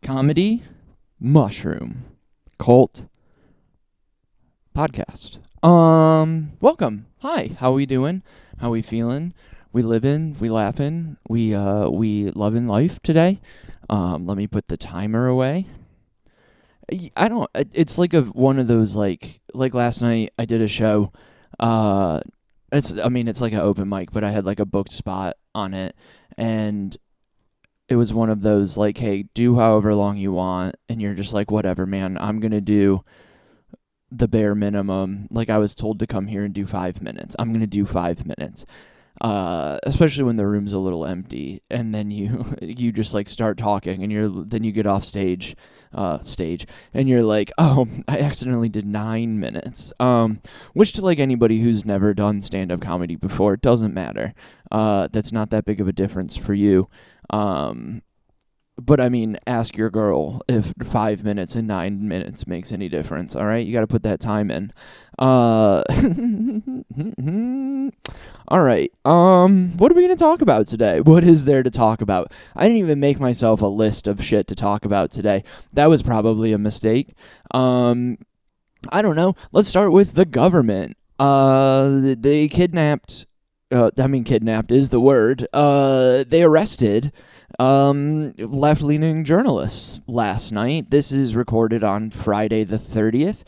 Comedy Mushroom Cult Podcast. Welcome. Hi, how we doing? How we feeling? We living, we laughing, we loving life today. Let me put the timer away. I don't it's like one of those like last night I did a show. It's like an open mic, but I had like a booked spot on it, and it was one of those like, hey, do however long you want, and you're just like, whatever, man, I'm gonna do the bare minimum. Like, I was told to come here and do 5 minutes. I'm gonna do 5 minutes. Especially when the room's a little empty, and then you just like start talking, and then you get off stage, and you're like, oh, I accidentally did 9 minutes. Which to like anybody who's never done stand-up comedy before, it doesn't matter. That's not that big of a difference for you. But I mean, ask your girl if 5 minutes and 9 minutes makes any difference. All right, you got to put that time in. All right. What are we gonna talk about today? What is there to talk about? I didn't even make myself a list of shit to talk about today. That was probably a mistake. I don't know. Let's start with the government. They kidnapped. Kidnapped is the word. They arrested left-leaning journalists last night. This is recorded on Friday the 30th.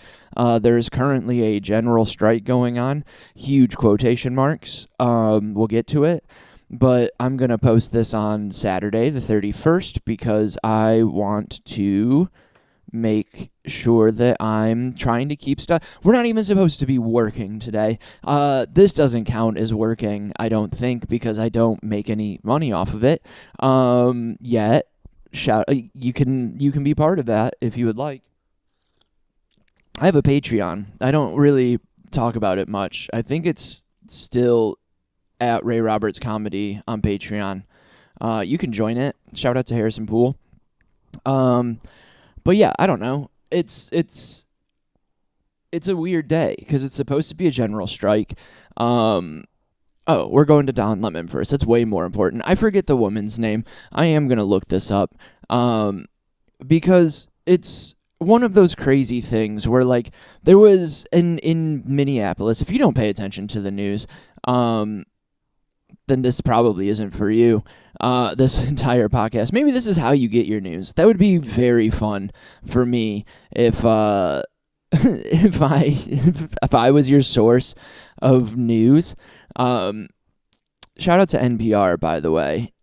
There is currently a general strike going on. Huge quotation marks. We'll get to it. But I'm going to post this on Saturday the 31st because I want to make sure that I'm trying to keep stuff. We're not even supposed to be working today. This doesn't count as working, I don't think, because I don't make any money off of it. Yet, you can be part of that if you would like. I have a Patreon. I don't really talk about it much. I think it's still at Ray Roberts Comedy on Patreon. You can join it. Shout out to Harrison Poole. But yeah, I don't know. It's a weird day because it's supposed to be a general strike. We're going to Don Lemon first. That's way more important. I forget the woman's name. I am going to look this up because it's one of those crazy things where, like, there was in Minneapolis, if you don't pay attention to the news, then this probably isn't for you, this entire podcast. Maybe this is how you get your news. That would be very fun for me if if I was your source of news. Shout out to NPR, by the way.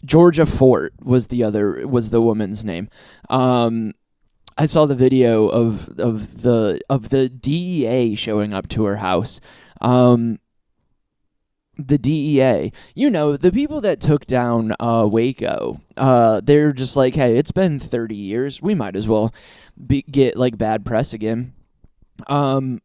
Georgia Fort was the woman's name. I saw the video of the DEA showing up to her house. The DEA, the people that took down Waco, they're just like, hey, it's been 30 years. We might as well get like bad press again. I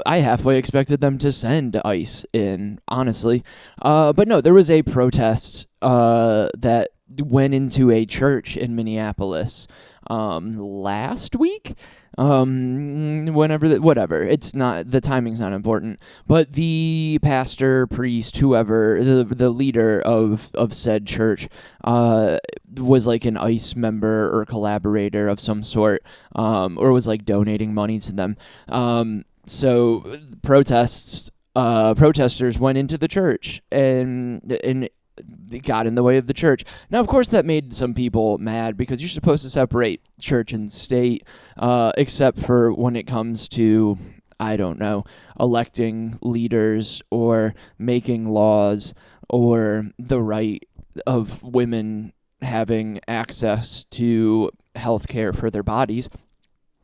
halfway expected them to send ICE in, honestly. But no, there was a protest that went into a church in Minneapolis last week. Whatever. It's not, the timing's not important. But the pastor, priest, whoever, the leader of said church, was like an ICE member or collaborator of some sort, or was like donating money to them. So protesters went into the church and they got in the way of the church. Now, of course, that made some people mad because you're supposed to separate church and state, except for when it comes to, I don't know, electing leaders or making laws or the right of women having access to health care for their bodies.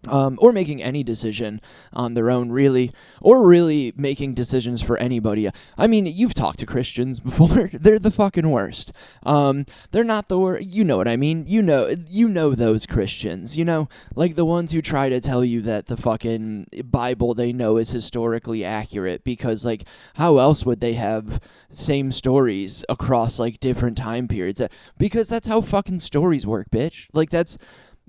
Or making any decision on their own, really, or really making decisions for anybody. I mean, you've talked to Christians before. They're the fucking worst. They're not the worst. You know what I mean? You know those Christians, like the ones who try to tell you that the fucking Bible they know is historically accurate because, like, how else would they have same stories across, like, different time periods? Because that's how fucking stories work, bitch. Like, that's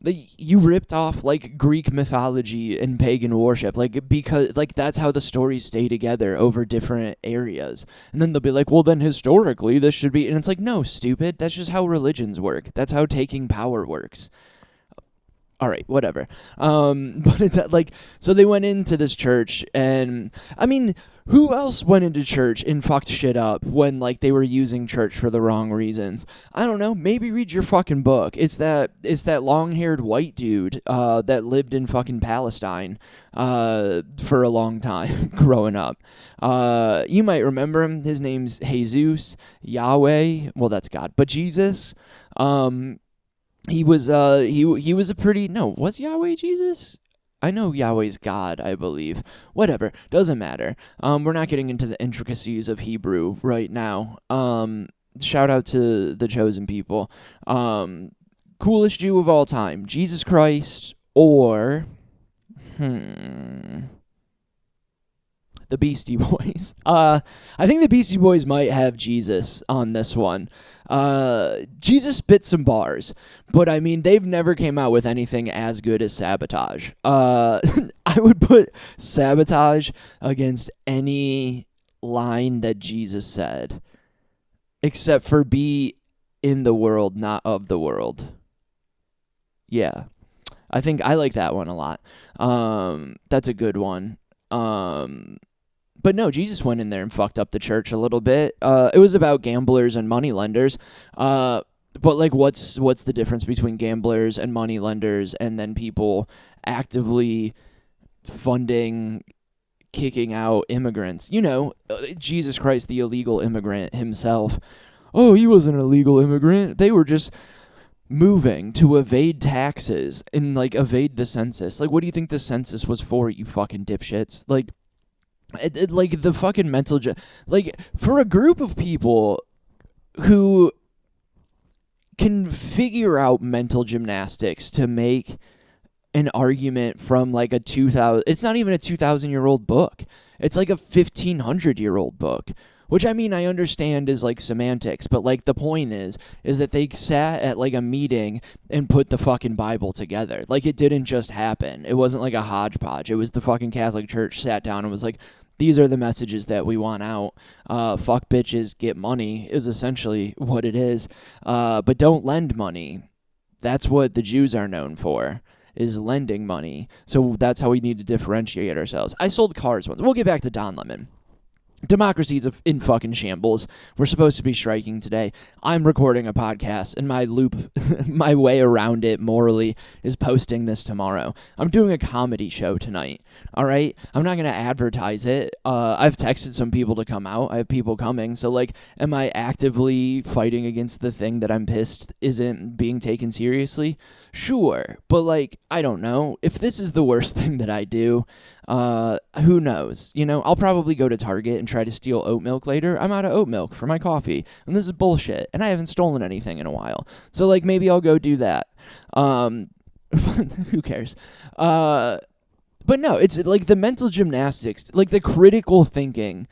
You ripped off like Greek mythology and pagan worship, like because like that's how the stories stay together over different areas. And then they'll be like, well, then historically this should be, and it's like, no, stupid. That's just how religions work. That's how taking power works. All right, whatever. But it's like, so they went into this church, and I mean, who else went into church and fucked shit up when like they were using church for the wrong reasons? I don't know. Maybe read your fucking book. It's that long-haired white dude that lived in fucking Palestine for a long time growing up. You might remember him. His name's Jesus, Yahweh. Well, that's God, but Jesus. He was he was a pretty, no, was Yahweh Jesus? I know Yahweh's God, I believe. Whatever, doesn't matter. We're not getting into the intricacies of Hebrew right now. Shout out to the chosen people. Coolest Jew of all time, Jesus Christ or the Beastie Boys. I think the Beastie Boys might have Jesus on this one. Jesus spit some bars, but I mean, they've never came out with anything as good as Sabotage. I would put Sabotage against any line that Jesus said, except for be in the world, not of the world. Yeah, I think I like that one a lot. That's a good one. But no, Jesus went in there and fucked up the church a little bit. It was about gamblers and moneylenders. But like, what's the difference between gamblers and moneylenders, and then people actively funding, kicking out immigrants? You know, Jesus Christ, the illegal immigrant himself. Oh, he wasn't an illegal immigrant. They were just moving to evade taxes and like evade the census. Like, what do you think the census was for, you fucking dipshits? Like, like the fucking mental like, for a group of people who can figure out mental gymnastics to make an argument from like a 2000, it's not even a 2,000-year-old book, it's like a 1,500-year-old book, which, I mean, I understand is like semantics, but like the point is that they sat at like a meeting and put the fucking Bible together. Like, it didn't just happen. It wasn't like a hodgepodge. It was the fucking Catholic Church sat down and was like, these are the messages that we want out. Fuck bitches, get money is essentially what it is. But don't lend money. That's what the Jews are known for, is lending money. So that's how we need to differentiate ourselves. I sold cars once. We'll get back to Don Lemon. Democracy's in fucking shambles. We're supposed to be striking today. I'm recording a podcast, and my way around it morally is posting this tomorrow. I'm doing a comedy show tonight, all right? I'm not going to advertise it. I've texted some people to come out. I have people coming. So, like, am I actively fighting against the thing that I'm pissed isn't being taken seriously? Sure. But, like, I don't know. If this is the worst thing that I do, who knows? You know, I'll probably go to Target and try to steal oat milk later. I'm out of oat milk for my coffee, and this is bullshit, and I haven't stolen anything in a while. So, like, maybe I'll go do that. Who cares? But no, it's like the mental gymnastics, like the critical thinking.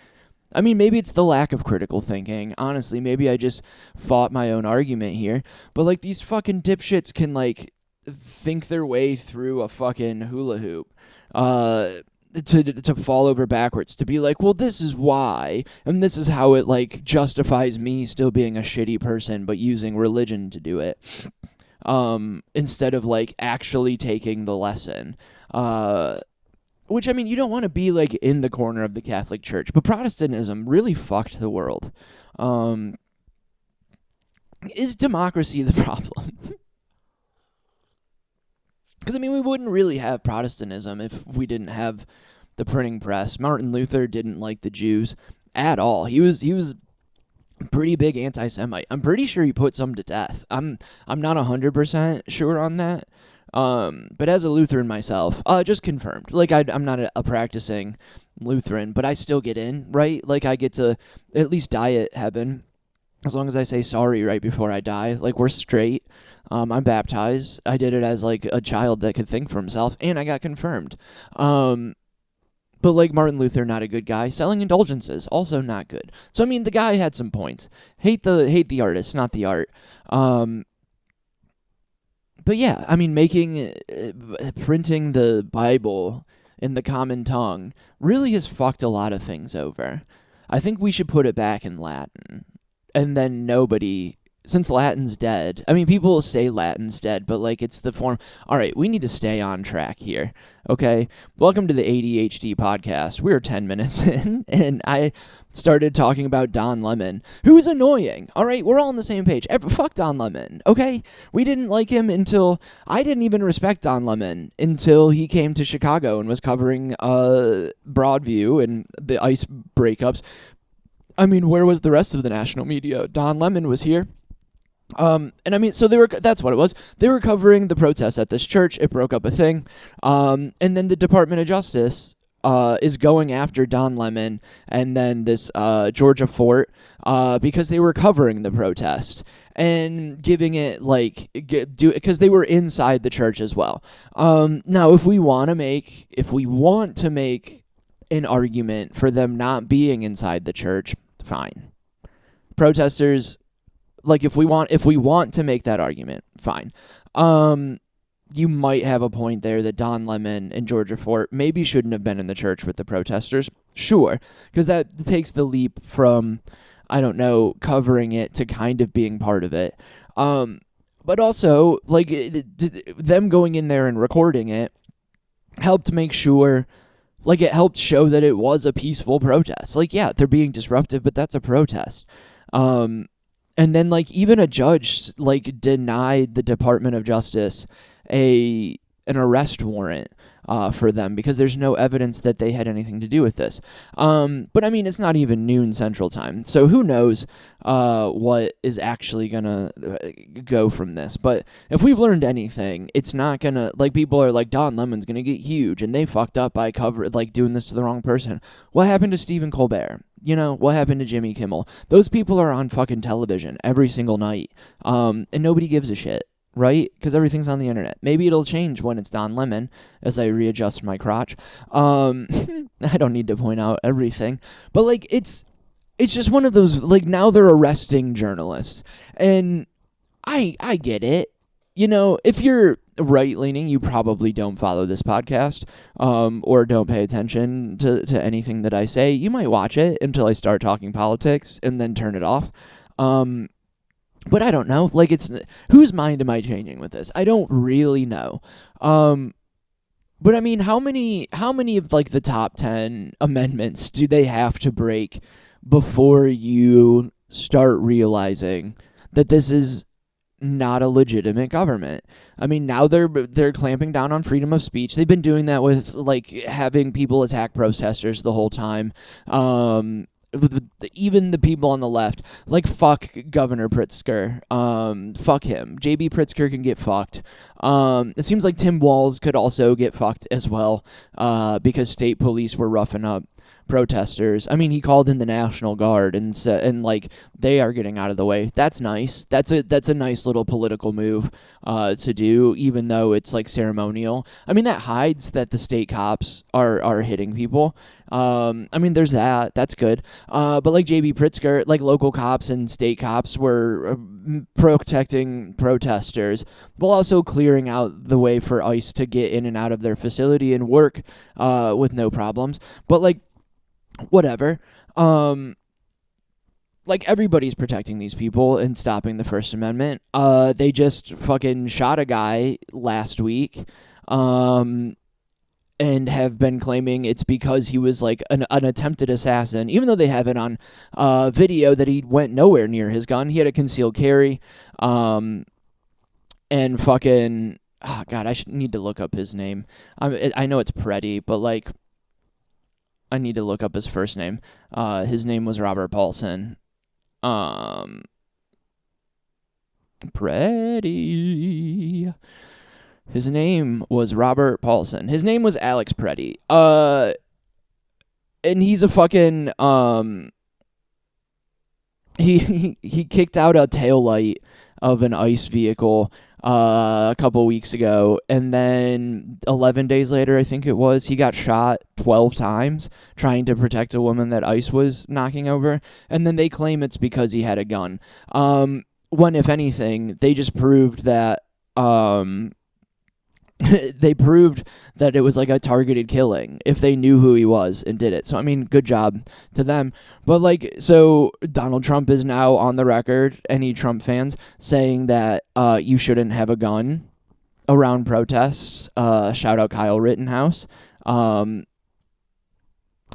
I mean, maybe it's the lack of critical thinking. Honestly, maybe I just fought my own argument here. But, like, these fucking dipshits can, like, think their way through a fucking hula hoop. To fall over backwards, to be like, well, this is why, and this is how it, like, justifies me still being a shitty person, but using religion to do it, instead of, like, actually taking the lesson, which, I mean, you don't want to be, like, in the corner of the Catholic Church, but Protestantism really fucked the world. Is democracy the problem? Because, I mean, we wouldn't really have Protestantism if we didn't have the printing press. Martin Luther didn't like the Jews at all. He was a pretty big anti-Semite. I'm pretty sure he put some to death. I'm not 100% sure on that. But as a Lutheran myself, just confirmed. Like, I'm not a practicing Lutheran, but I still get in, right? Like, I get to at least die at heaven as long as I say sorry right before I die. Like, we're straight. I'm baptized. I did it as, like, a child that could think for himself, and I got confirmed. But, like, Martin Luther, not a good guy. Selling indulgences, also not good. So, I mean, the guy had some points. Hate the artist, not the art. But yeah, I mean, printing the Bible in the common tongue really has fucked a lot of things over. I think we should put it back in Latin. And then nobody, since Latin's dead, I mean, people say Latin's dead, but like it's the form. All right, we need to stay on track here. Okay, welcome to the ADHD podcast. We're 10 minutes in, and I started talking about Don Lemon, who's annoying. All right, we're all on the same page. Fuck Don Lemon, okay? We didn't like him until, I didn't even respect Don Lemon until he came to Chicago and was covering Broadview and the ICE breakups. I mean, where was the rest of the national media? Don Lemon was here. And I mean, so that's what it was. They were covering the protests at this church. It broke up a thing. And then the Department of Justice is going after Don Lemon and then this Georgia Fort because they were covering the protest and giving it because they were inside the church as well. Now, if we want to make an argument for them not being inside the church, fine. Protesters, like if we want to make that argument, fine. You might have a point there that Don Lemon and Georgia Fort maybe shouldn't have been in the church with the protesters. Sure, because that takes the leap from, I don't know, covering it to kind of being part of it. But also, like, them going in there and recording it helped make sure, like, it helped show that it was a peaceful protest. Like, yeah, they're being disruptive, but that's a protest. And then, like, even a judge, like, denied the Department of Justice an arrest warrant for them because there's no evidence that they had anything to do with this. But, I mean, it's not even noon Central Time, so who knows what is actually going to go from this. But if we've learned anything, it's not going to, like, people are like, Don Lemon's going to get huge, and they fucked up by doing this to the wrong person. What happened to Stephen Colbert? You know, what happened to Jimmy Kimmel? Those people are on fucking television every single night, and nobody gives a shit, right? Because everything's on the internet. Maybe it'll change when it's Don Lemon as I readjust my crotch. I don't need to point out everything, but like it's just one of those, like, now they're arresting journalists, and I get it. You know, if you're right-leaning, you probably don't follow this podcast, or don't pay attention to anything that I say. You might watch it until I start talking politics and then turn it off. But I don't know. Like, whose mind am I changing with this? I don't really know. But I mean, how many of, like, the top 10 amendments do they have to break before you start realizing that this is not a legitimate government? I mean, now they're clamping down on freedom of speech. They've been doing that with, like, having people attack protesters the whole time. Even the people on the left, like, fuck Governor Pritzker. Fuck him. J.B. Pritzker can get fucked. It seems like Tim Walz could also get fucked as well, because state police were roughing up protesters. I mean, he called in the National Guard and said, and like, they are getting out of the way. That's nice. That's a nice little political move to do, even though it's, like, ceremonial. I mean, that hides that the state cops are hitting people. I mean, there's that. That's good. But like J.B. Pritzker, like, local cops and state cops were protecting protesters while also clearing out the way for ICE to get in and out of their facility and work with no problems. But, like, whatever. Like, everybody's protecting these people and stopping the First Amendment. They just fucking shot a guy last week. And have been claiming it's because he was, like, an attempted assassin, even though they have it on video that he went nowhere near his gun. He had a concealed carry, and fucking, oh God, I need to look up his name. I know it's Preddy, but, like, I need to look up his first name. His name was Robert Paulson. Preddy. His name was Robert Paulson. His name was Alex Preddy. And he's a fucking, he kicked out a taillight of an ICE vehicle a couple weeks ago, and then 11 days later, I think it was, he got shot 12 times trying to protect a woman that ICE was knocking over, and then they claim it's because he had a gun. When, if anything, they just proved that they proved that it was like a targeted killing if they knew who he was and did it. So I mean, good job to them. But like, so Donald Trump is now on the record, any Trump fans, saying that you shouldn't have a gun around protests. Shout out Kyle Rittenhouse.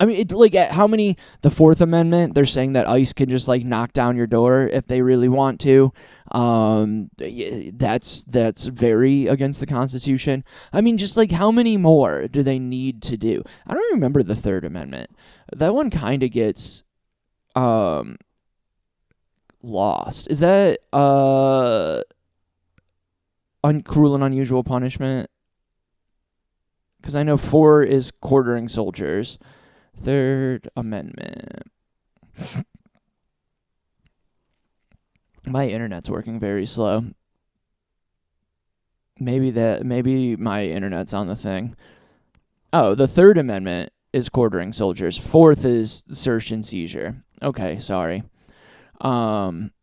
I mean, like, how many, the Fourth Amendment, they're saying that ICE can just, like, knock down your door if they really want to. That's very against the Constitution. I mean, just, like, how many more do they need to do? I don't remember the Third Amendment. That one kind of gets lost. Is that cruel and unusual punishment? Because I know 4 is quartering soldiers. Third Amendment. My internet's working very slow. Maybe my internet's on the thing. Oh, the Third Amendment is quartering soldiers. Fourth is search and seizure. Okay, sorry. I'm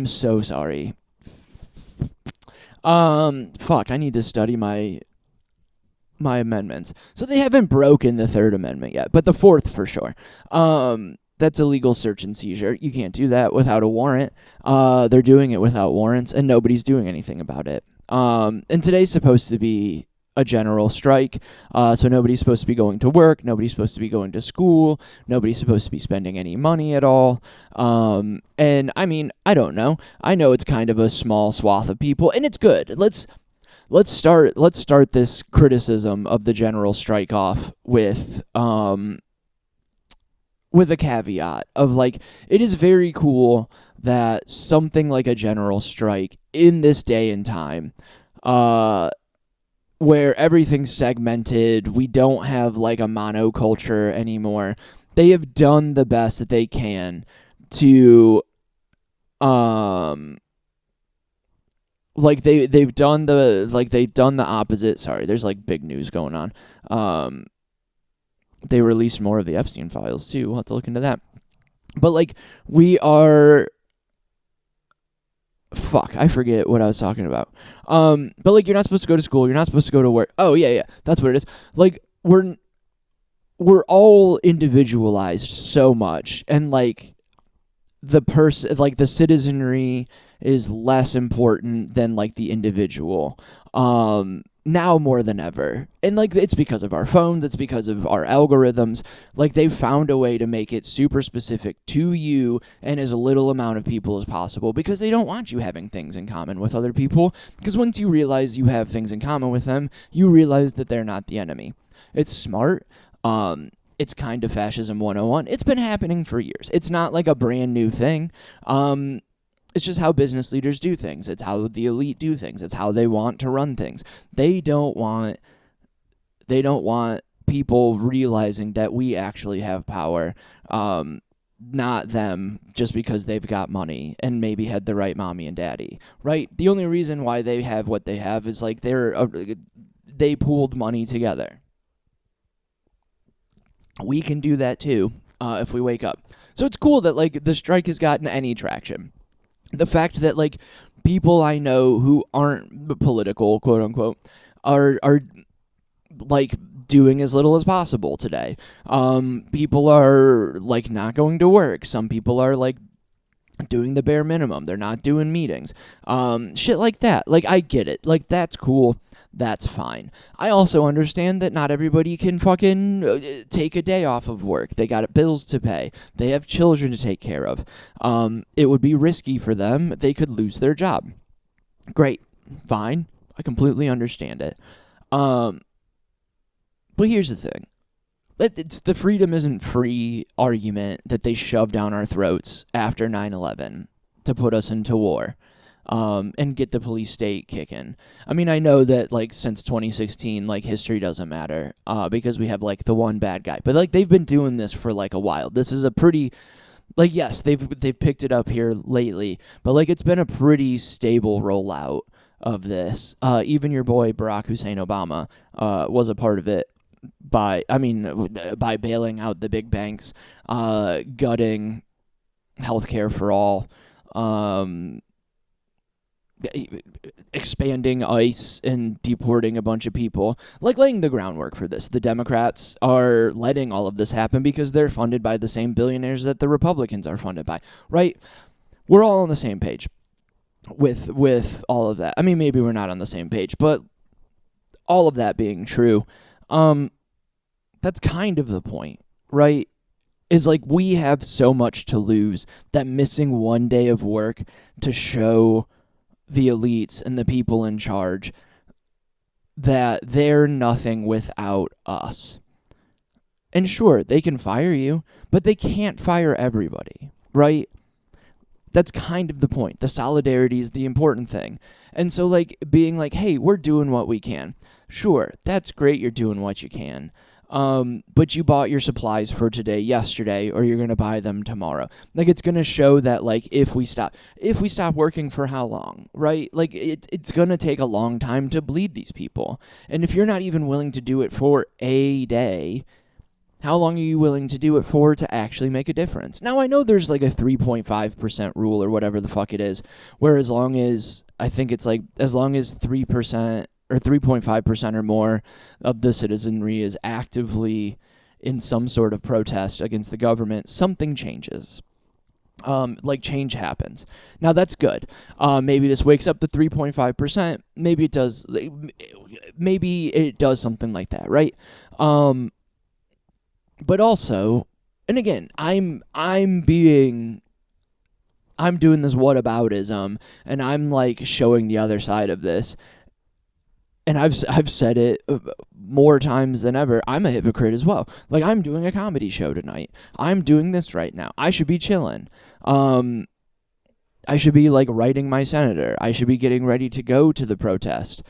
so sorry. Fuck, I need to study my amendments. So they haven't broken the Third Amendment yet, but the Fourth for sure. That's illegal search and seizure. You can't do that without a warrant. They're doing it without warrants, and nobody's doing anything about it. And today's supposed to be a general strike, so nobody's supposed to be going to work, nobody's supposed to be going to school, nobody's supposed to be spending any money at all. And I mean, I don't know. I know it's kind of a small swath of people, and it's good. Let's start this criticism of the general strike off with a caveat of, like, it is very cool that something like a general strike in this day and time, where everything's segmented, we don't have like a monoculture anymore. They have done the best that they can to like they've done the opposite. Sorry, there's like big news going on. They released more of the Epstein files too. We'll have to look into that. But like, we are, fuck, I forget what I was talking about. But like, you're not supposed to go to school, you're not supposed to go to work. Oh yeah, that's what it is. Like, we're all individualized so much, and like the citizenry is less important than like the individual. Now more than ever. And like, it's because of our phones, it's because of our algorithms. Like, they've found a way to make it super specific to you and as little amount of people as possible, because they don't want you having things in common with other people. Because once you realize you have things in common with them, you realize that they're not the enemy. It's smart. It's kind of fascism 101. It's been happening for years. It's not like a brand new thing. It's just how business leaders do things. It's how the elite do things. It's how they want to run things. They don't want people realizing that we actually have power, not them, just because they've got money and maybe had the right mommy and daddy, right? The only reason why they have what they have is like they pooled money together. We can do that too, if we wake up. So it's cool that like the strike has gotten any traction. The fact that like people I know who aren't political, quote unquote, are like doing as little as possible today. People are like not going to work. Some people are like doing the bare minimum. They're not doing meetings. Shit like that. Like, I get it. Like, that's cool. That's fine. I also understand that not everybody can fucking take a day off of work. They got bills to pay. They have children to take care of. It would be risky for them. They could lose their job. Great. Fine. I completely understand it. But here's the thing. It's the freedom isn't free argument that they shoved down our throats after 9/11 to put us into war. And get the police state kicking. I mean, I know that like since 2016, like history doesn't matter, because we have like the one bad guy. But like they've been doing this for like a while. This is a pretty, like, yes, they've picked it up here lately, but like it's been a pretty stable rollout of this. Even your boy Barack Hussein Obama was a part of it by bailing out the big banks, gutting healthcare for all. expanding ICE and deporting a bunch of people, like laying the groundwork for this. The Democrats are letting all of this happen because they're funded by the same billionaires that the Republicans are funded by, right? We're all on the same page with all of that. I mean, maybe we're not on the same page, but all of that being true, that's kind of the point, right? Is like we have so much to lose that missing one day of work to show the elites and the people in charge that they're nothing without us. And sure, they can fire you, but they can't fire everybody, right? That's kind of the point. The solidarity is the important thing. And so, like, being like, hey, we're doing what we can. Sure, that's great, you're doing what you can. But you bought your supplies for today yesterday, or you're going to buy them tomorrow. Like, it's going to show that, like, if we stop working for how long, right? Like, it's going to take a long time to bleed these people. And if you're not even willing to do it for a day, how long are you willing to do it for to actually make a difference? Now, I know there's like a 3.5% rule or whatever the fuck it is, where as long as 3% or 3.5% or more of the citizenry is actively in some sort of protest against the government, something changes. Like change happens. Now that's good. Maybe this wakes up the 3.5%. Maybe it does. Maybe it does something like that, right? But also, and again, I'm doing this whataboutism, and I'm like showing the other side of this. And I've said it more times than ever. I'm a hypocrite as well. Like, I'm doing a comedy show tonight. I'm doing this right now. I should be chilling. I should be like writing my senator. I should be getting ready to go to the protest.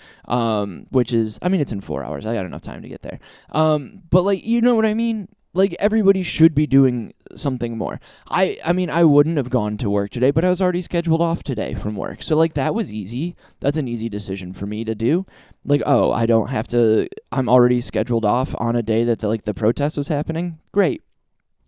Which is, I mean, it's in 4 hours. I got enough time to get there. But like, you know what I mean? Like, everybody should be doing something more. I mean, I wouldn't have gone to work today, but I was already scheduled off today from work. So, like, that was easy. That's an easy decision for me to do. Like, oh, I don't have to, I'm already scheduled off on a day that, the protest was happening. Great.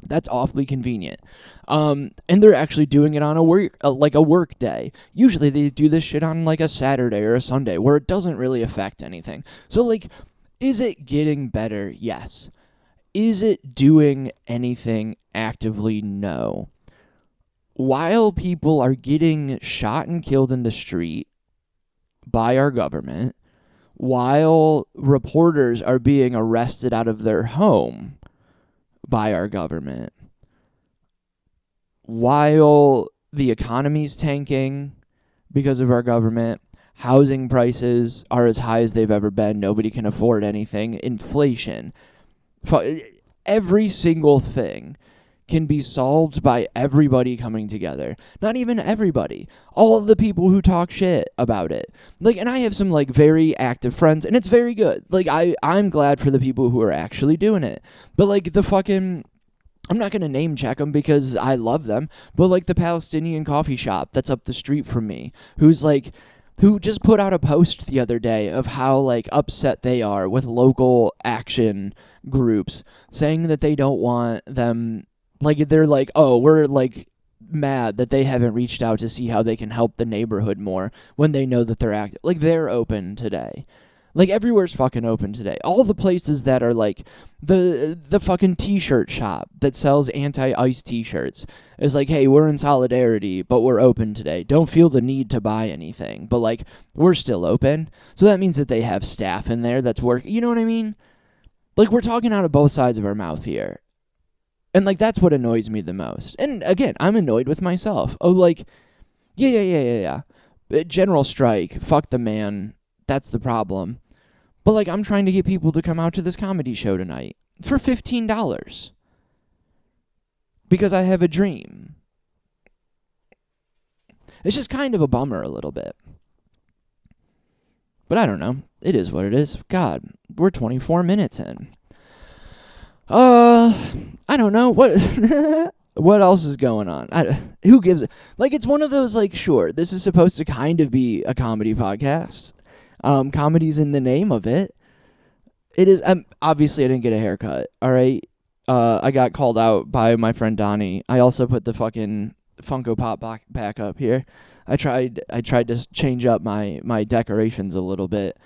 That's awfully convenient. And they're actually doing it on a work day. Usually they do this shit on, like, a Saturday or a Sunday, where it doesn't really affect anything. So, like, is it getting better? Yes. Is it doing anything actively? No. While people are getting shot and killed in the street by our government, while reporters are being arrested out of their home by our government, while the economy's tanking because of our government, housing prices are as high as they've ever been, nobody can afford anything, inflation, every single thing can be solved by everybody coming together. Not even everybody. All of the people who talk shit about it. Like, and I have some, like, very active friends, and it's very good. Like, I'm glad for the people who are actually doing it. But, like, I'm not going to name check them because I love them, but, like, the Palestinian coffee shop that's up the street from me, who just put out a post the other day of how, like, upset they are with local action groups, saying that they don't want them, like, they're like, oh, we're, like, mad that they haven't reached out to see how they can help the neighborhood more when they know that they're active. Like, they're open today. Like, everywhere's fucking open today. All the places that are, like, the fucking t-shirt shop that sells anti-ice t-shirts is like, hey, we're in solidarity, but we're open today. Don't feel the need to buy anything, but, like, we're still open. So that means that they have staff in there that's working. You know what I mean? Like, we're talking out of both sides of our mouth here. And, like, that's what annoys me the most. And, again, I'm annoyed with myself. Oh, like, yeah. General strike. Fuck the man. That's the problem. But, like, I'm trying to get people to come out to this comedy show tonight for $15. Because I have a dream. It's just kind of a bummer a little bit. But I don't know. It is what it is. God, we're 24 minutes in. I don't know. What what else is going on? Who gives it? Like, it's one of those, like, sure, this is supposed to kind of be a comedy podcast. Comedy's in the name of it. It is, obviously I didn't get a haircut, all right? I got called out by my friend Donnie. I also put the fucking Funko Pop back up here. I tried to change up my decorations a little bit.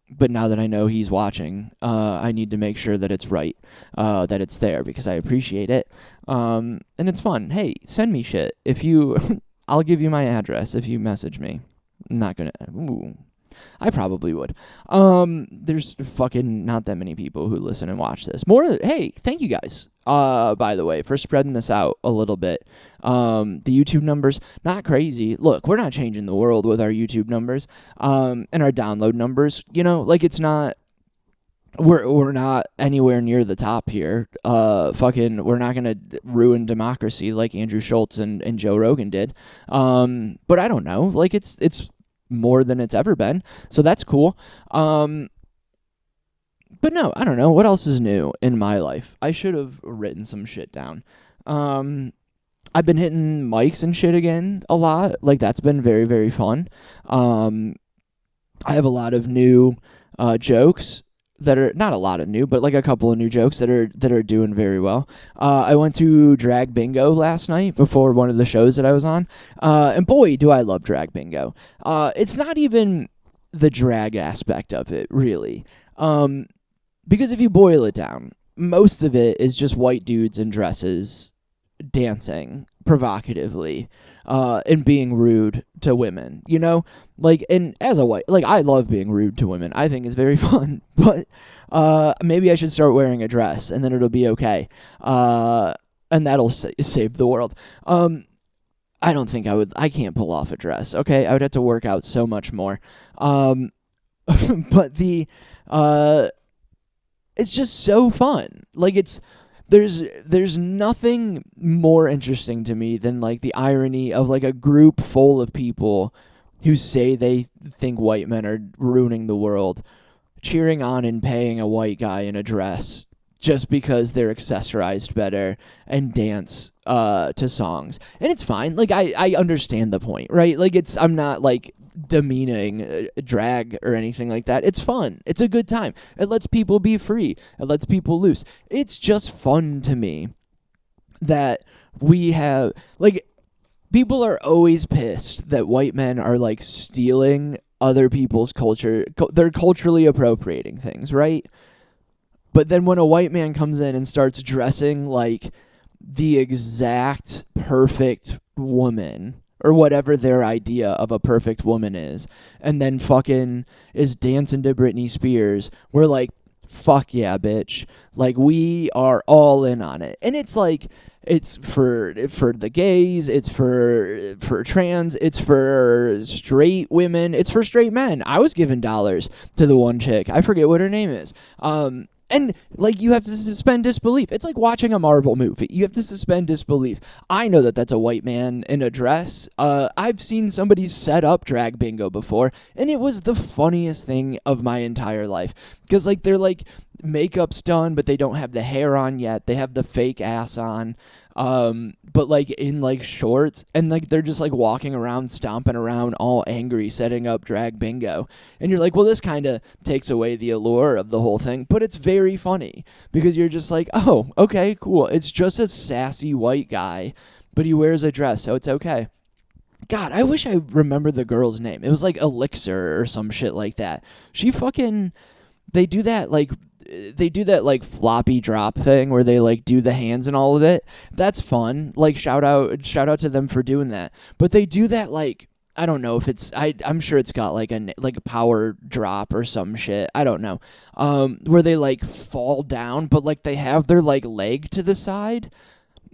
But now that I know he's watching, I need to make sure that it's right, that it's there, because I appreciate it. And it's fun. Hey, send me shit. If you, I'll give you my address if you message me. I'm not gonna. Ooh, I probably would. There's fucking not that many people who listen and watch this. Hey, thank you guys. By the way, for spreading this out a little bit. The YouTube numbers, not crazy. Look, we're not changing the world with our YouTube numbers, and our download numbers. Like it's not. We're not anywhere near the top here. We're not gonna ruin democracy like Andrew Schultz and Joe Rogan did. But I don't know. Like it's more than it's ever been, so that's cool. But no, I don't know. What else is new in my life? I should have written some shit down. I've been hitting mics and shit again a lot. Like that's been very, very fun. I have a lot of new jokes that are not a lot of new, but like a couple of new jokes that are doing very well. I went to drag bingo last night before one of the shows that I was on, and boy, do I love drag bingo. It's not even the drag aspect of it, really, because if you boil it down, most of it is just white dudes in dresses dancing provocatively, and being rude to women, and as a white, like I love being rude to women. I think it's very fun, but maybe I should start wearing a dress and then it'll be okay. And that'll save the world. I don't think I can't pull off a dress. Okay. I would have to work out so much more. But it's just so fun. Like there's nothing more interesting to me than like the irony of like a group full of people who say they think white men are ruining the world cheering on and paying a white guy in a dress just because they're accessorized better and dance to songs. And it's fine. Like I understand the point, right? Like I'm not like demeaning drag or anything like that. It's fun. It's a good time. It lets people be free. It lets people loose. It's just fun to me that we have like people are always pissed that white men are like stealing other people's culture. They're culturally appropriating things, right? But then when a white man comes in and starts dressing like the exact perfect woman or whatever their idea of a perfect woman is, and then fucking is dancing to Britney Spears, we're like, fuck yeah, bitch. Like, we are all in on it. And it's like, it's for the gays, it's for trans, it's for straight women, it's for straight men. I was giving dollars to the one chick. I forget what her name is. And, like, you have to suspend disbelief. It's like watching a Marvel movie. You have to suspend disbelief. I know that that's a white man in a dress. I've seen somebody set up drag bingo before, and it was the funniest thing of my entire life. Because, like, they're, like, makeup's done, but they don't have the hair on yet. They have the fake ass on. But like in like shorts, and like they're just like walking around, stomping around, all angry, setting up drag bingo. And you're like, well, this kind of takes away the allure of the whole thing, but it's very funny because you're just like, oh, okay, cool. It's just a sassy white guy, but he wears a dress, so it's okay. God, I wish I remember the girl's name. It was like Elixir or some shit like that. They do that like floppy drop thing where they like do the hands and all of it. That's fun. Like shout out to them for doing that. But they do that like, I don't know if it's I'm sure it's got like a power drop or some shit. I don't know. Where they like fall down, but like they have their like leg to the side,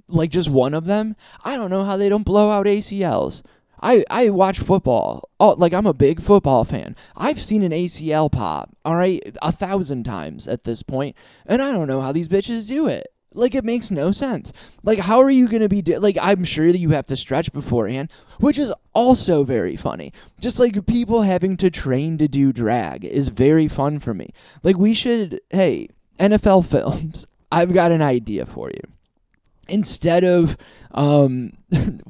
like just one of them. I don't know how they don't blow out ACLs. I watch football. Oh, like I'm a big football fan. I've seen an ACL pop, all right, 1,000 times at this point, and I don't know how these bitches do it. Like, it makes no sense. Like, how are you going to be... like, I'm sure that you have to stretch beforehand, which is also very funny. Just, like, people having to train to do drag is very fun for me. Like, we should... Hey, NFL Films, I've got an idea for you. Instead of...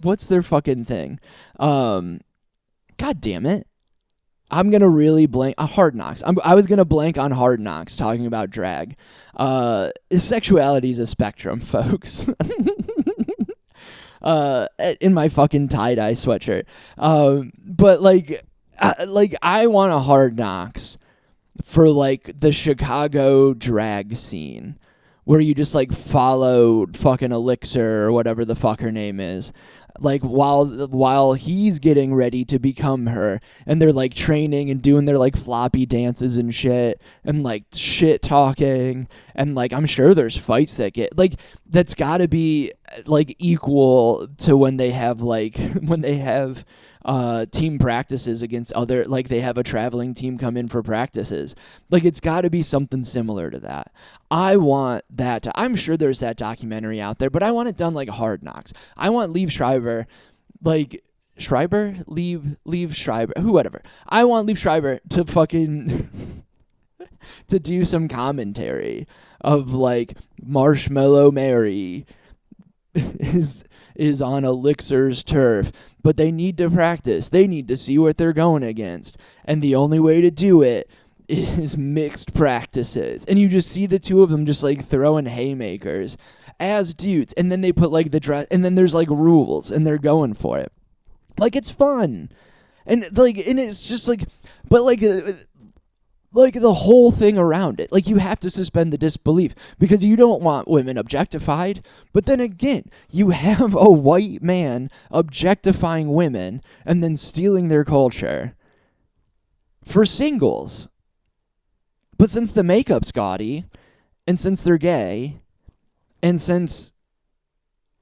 what's their fucking thing? God damn it. I'm going to really blank... Hard Knocks. I was going to blank on Hard Knocks talking about drag. Sexuality is a spectrum, folks. in my fucking tie-dye sweatshirt. But I want a Hard Knocks for like the Chicago drag scene, where you just like follow fucking Elixir or whatever the fuck her name is, like while he's getting ready to become her, and they're like training and doing their like floppy dances and shit, and like shit talking, and like I'm sure there's fights that get like, that's got to be like equal to when they have like when they have team practices against other, like they have a traveling team come in for practices. Like it's got to be something similar to that. I want that. I'm sure there's that documentary out there, but I want it done like Hard Knocks. I want Liev Schreiber, like Liev Schreiber, whoever. I want Liev Schreiber to fucking to do some commentary of like Marshmallow Mary is on Elixir's turf, but they need to practice. They need to see what they're going against. And the only way to do it is mixed practices. And you just see the two of them just like throwing haymakers as dudes. And then they put like the dress, and then there's like rules, and they're going for it. Like it's fun. And it's just like, but like the whole thing around it. Like you have to suspend the disbelief because you don't want women objectified. But then again, you have a white man objectifying women and then stealing their culture for singles. But since the makeup's gaudy, and since they're gay, and since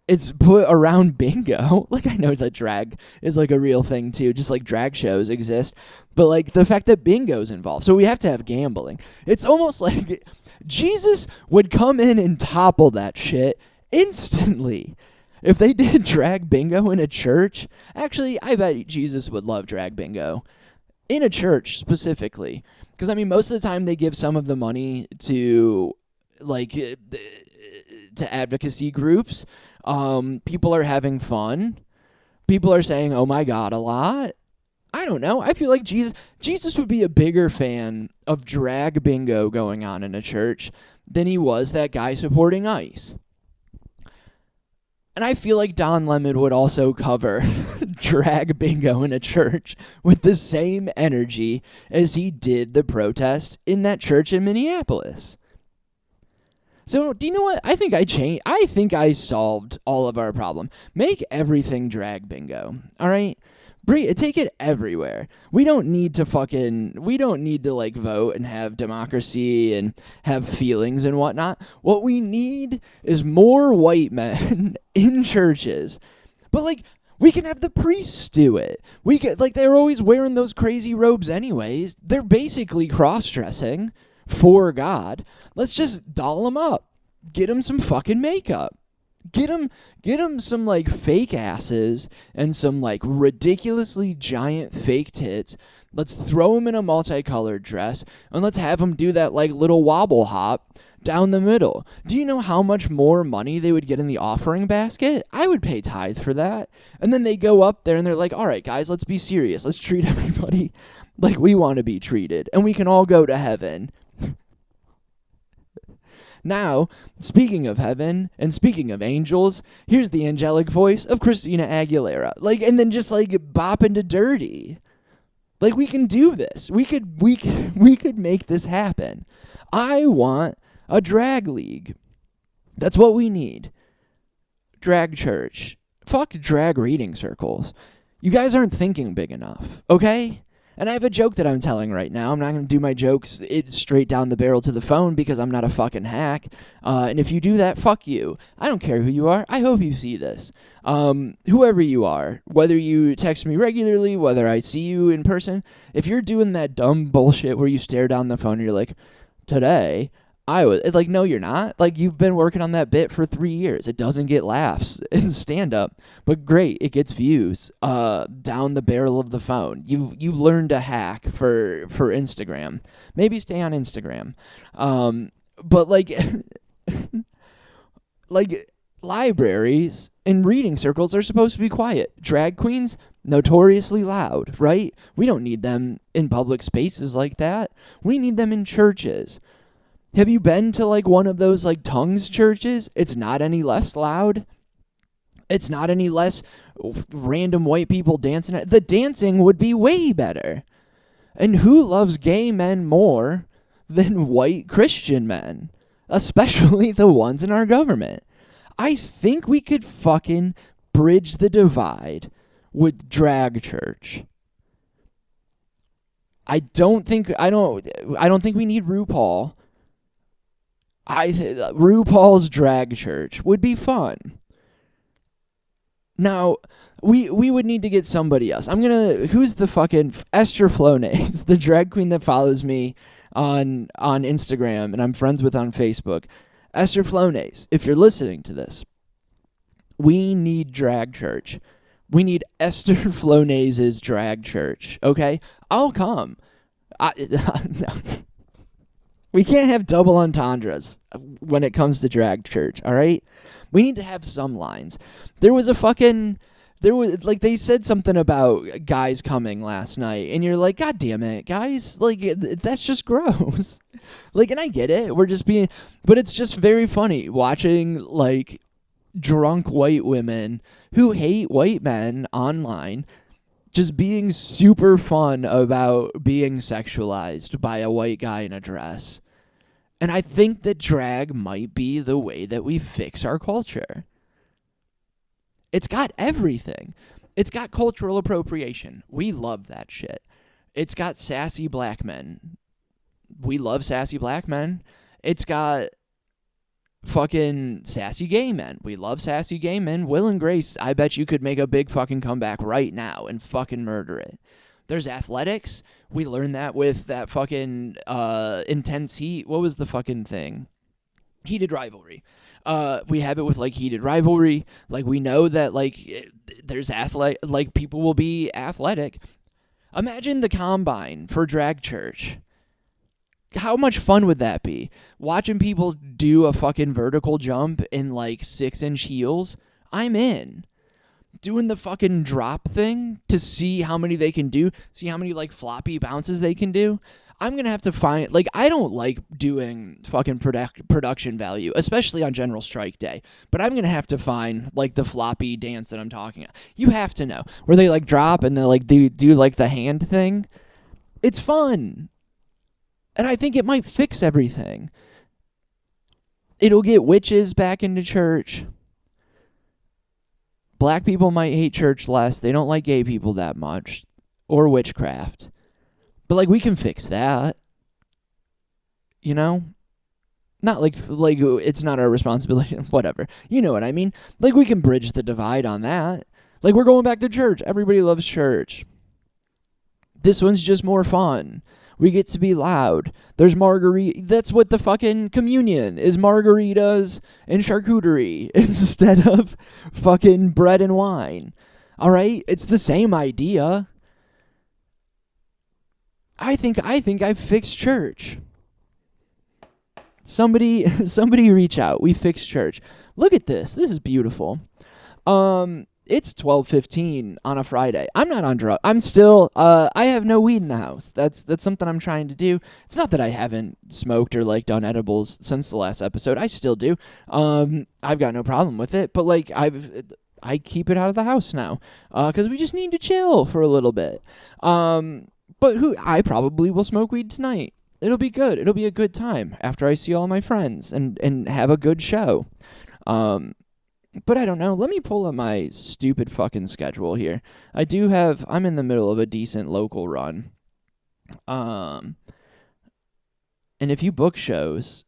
it's put around bingo, like I know that drag is like a real thing too, just like drag shows exist, but like the fact that bingo's involved, so we have to have gambling. It's almost like Jesus would come in and topple that shit instantly. If they did drag bingo in a church, actually, I bet Jesus would love drag bingo in a church specifically. Because, I mean, most of the time they give some of the money to, like, to advocacy groups. People are having fun. People are saying, oh my God, a lot. I don't know. I feel like Jesus would be a bigger fan of drag bingo going on in a church than he was that guy supporting ICE. And I feel like Don Lemon would also cover drag bingo in a church with the same energy as he did the protest in that church in Minneapolis. So, do you know what? I think I solved all of our problem. Make everything drag bingo. All right? Take it everywhere. We don't need to like vote and have democracy and have feelings and whatnot. What we need is more white men in churches. But like, we can have the priests do it. They're always wearing those crazy robes anyways. They're basically cross-dressing for God. Let's just doll them up. Get them some fucking makeup. Get them some like fake asses and some like ridiculously giant fake tits. Let's throw them in a multicolored dress and let's have them do that like little wobble hop down the middle. Do you know how much more money they would get in the offering basket? I would pay tithe for that. And then they go up there and they're like, all right, guys, let's be serious. Let's treat everybody like we want to be treated. And we can all go to heaven. Now, speaking of heaven and speaking of angels, here's the angelic voice of Christina Aguilera. Like, and then just like bop into Dirty. Like, we can do this. We could make this happen. I want a drag league. That's what we need. Drag church. Fuck drag reading circles. You guys aren't thinking big enough, okay? And I have a joke that I'm telling right now. I'm not going to do my jokes straight down the barrel to the phone because I'm not a fucking hack. And if you do that, fuck you. I don't care who you are. I hope you see this. Whoever you are, whether you text me regularly, whether I see you in person, if you're doing that dumb bullshit where you stare down the phone and you're like, today, I was like, no, you're not. Like, you've been working on that bit for 3 years. It doesn't get laughs in stand-up, but great, it gets views down the barrel of the phone. You learned a hack for Instagram. Maybe stay on Instagram. But like, like libraries and reading circles are supposed to be quiet. Drag queens, notoriously loud, right? We don't need them in public spaces like that. We need them in churches. Have you been to like one of those like tongues churches? It's not any less loud. It's not any less random white people dancing. The dancing would be way better. And who loves gay men more than white Christian men? Especially the ones in our government. I think we could fucking bridge the divide with drag church. I don't think we need RuPaul. RuPaul's drag church would be fun. Now, we would need to get somebody else. Who's the fucking Esther Flonase, the drag queen that follows me on Instagram and I'm friends with on Facebook. Esther Flonase, if you're listening to this, we need drag church. We need Esther Flonase's drag church, okay? I'll come. No. We can't have double entendres when it comes to drag church, all right? We need to have some lines. They said something about guys coming last night, and you're like, God damn it, guys, like, that's just gross. Like, and I get it, but it's just very funny watching, like, drunk white women who hate white men online just being super fun about being sexualized by a white guy in a dress. And I think that drag might be the way that we fix our culture. It's got everything. It's got cultural appropriation. We love that shit. It's got sassy black men. We love sassy black men. It's got fucking sassy gay men. We love sassy gay men. Will and Grace, I bet you could make a big fucking comeback right now and fucking murder it. There's athletics. We learned that with that fucking intense heat. What was the fucking thing? Heated rivalry. We have it with like heated rivalry. Like we know that like there's like people will be athletic. Imagine the combine for drag church. How much fun would that be? Watching people do a fucking vertical jump in like 6-inch heels. I'm in. Doing the fucking drop thing to see how many they can do. See how many like floppy bounces they can do. I'm going to have to find, like, I don't like doing fucking production value, especially on General Strike Day. But I'm going to have to find, like, the floppy dance that I'm talking about. You have to know. Where they, like, drop and they, like, do like, the hand thing. It's fun. And I think it might fix everything. It'll get witches back into church. Black people might hate church less. They don't like gay people that much. Or witchcraft. But, like, we can fix that. You know? Not like it's not our responsibility. Whatever. You know what I mean? Like, we can bridge the divide on that. Like, we're going back to church. Everybody loves church. This one's just more fun. We get to be loud. There's margarita. That's what the fucking communion is, margaritas and charcuterie instead of fucking bread and wine. All right? It's the same idea. I think I've fixed church. Somebody reach out. We fixed church. Look at this. This is beautiful. It's 12:15 on a Friday. I'm not on drugs. I'm still I have no weed in the house. That's something I'm trying to do. It's not that I haven't smoked or like done edibles since the last episode. I still do. I've got no problem with it, but like I keep it out of the house now. Cuz we just need to chill for a little bit. But I probably will smoke weed tonight. It'll be good. It'll be a good time after I see all my friends and have a good show. But I don't know. Let me pull up my stupid fucking schedule here. I'm in the middle of a decent local run. And if you book shows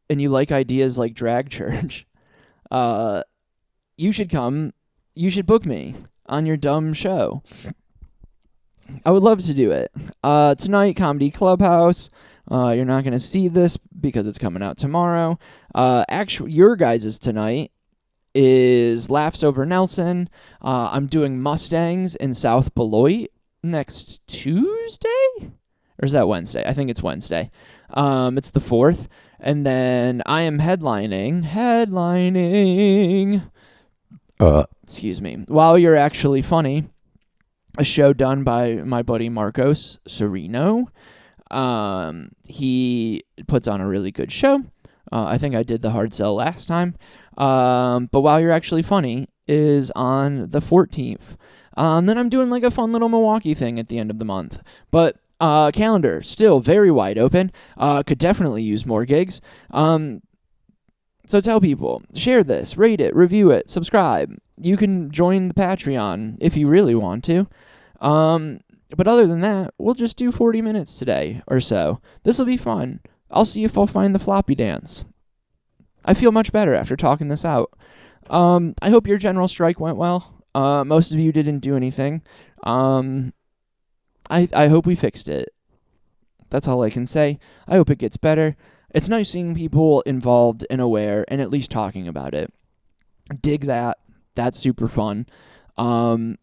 and you like ideas like drag church, you should come. You should book me on your dumb show. I would love to do it. Tonight, Comedy Clubhouse. You're not going to see this because it's coming out tomorrow. Your guys' tonight is Laughs Over Nelson. I'm doing Mustangs in South Beloit next Tuesday? Or is that Wednesday? I think it's Wednesday. It's the 4th. And then I am headlining. Excuse me. While You're Actually Funny, a show done by my buddy Marcos Sereno. He puts on a really good show. I think I did the hard sell last time. But While You're Actually Funny is on the 14th. Then I'm doing like a fun little Milwaukee thing at the end of the month. But calendar still very wide open. Could definitely use more gigs. So tell people, share this, rate it, review it, subscribe. You can join the Patreon if you really want to. But other than that, we'll just do 40 minutes today or so. This will be fun. I'll see if I'll find the floppy dance. I feel much better after talking this out. I hope your general strike went well. Most of you didn't do anything. I hope we fixed it. That's all I can say. I hope it gets better. It's nice seeing people involved and aware and at least talking about it. Dig that. That's super fun. I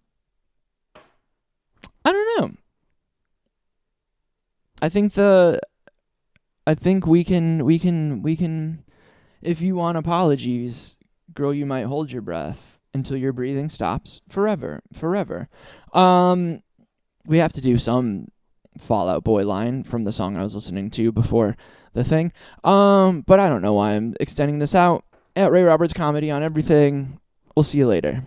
don't know. I think we can if you want apologies, girl, you might hold your breath until your breathing stops forever. We have to do some Fall Out Boy line from the song I was listening to before the thing. But I don't know why I'm extending this out. At Ray Roberts Comedy on everything. We'll see you later.